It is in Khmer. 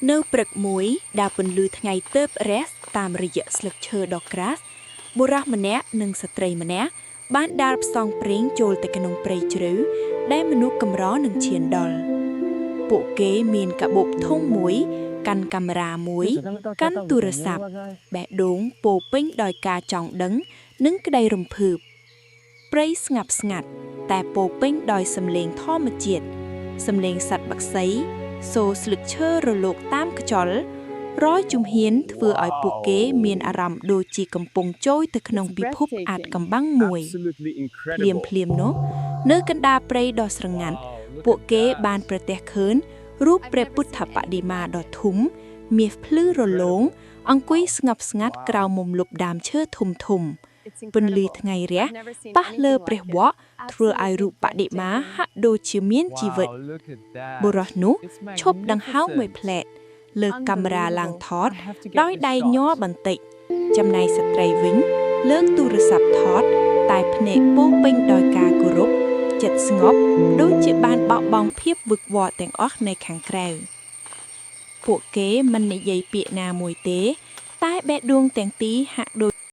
នៅព្រឹកមួយដែលពន្លឺថ្ងៃទើបរះតាមរយៈស្លឹកឈើដ៏ក្រាស់បុរសម្នាក់និងស្ត្រីម្នាក់បានដើរផ្សងព្រេងចូលទៅក្នុងព្រៃជ្រៅដែលមនុស្សកម្រនឹងឈានដល់ពួកគេមានកាបូបធំមួយកាន់កាមេរ៉ាមួយកាន់ទូរស័ព្ទបេះដូងពោពេញដោយការចង់ដឹងនិងក្តីរំភើបព្រៃស្ងាត់ស្ងាត់តែពោពេញដោយសំឡេងធម្មជាតិសំឡេងសត្វបក្សីសូរស្លឹកឈើរលោកតាមខ្យល់រាល់ជំហានធ្វើឲ្យពួកគេមានអារម្មណ៍ដូចជាកំពុងចូលទៅក្នុងពិភពអាថ៌កំបាំងមួយភ្លាមនោះនៅកណ្ដាលព្រៃដ៏ស្រងាត់ពួកគេបានប្រទះឃើញរូបព្រះពុទ្ធបដិមាដ៏ធំមាសភ្លឺរលោងអង្គុយស្ងប់ស្ងាត់ក្រោមមុំលុបដើមឈើធំពន្លឺថ្ងៃរះប៉ះលើព្រះវក់ធ្វើឲ្យរូបបដិមាហាក់ដូចជាមានជីវិតបុរសនោះឈប់ដង្ហើមមួយផ្លែតលើកកាមេរ៉ាឡើងថតដោយដៃញ័របន្តិចចំណែកស្ត្រីវិញលើកទូរស័ព្ទថតតែភ្នែកពោពេញដោយការគោរពចិត្តស្ងប់ដូចជាបានបោះបង់ភាពវឹកវរទាំងអស់នៅខាងក្រៅពួកគេមិននិយាយពាក្យណាមួយទេតែបេះដូងទាំងពីរហាក់ដូច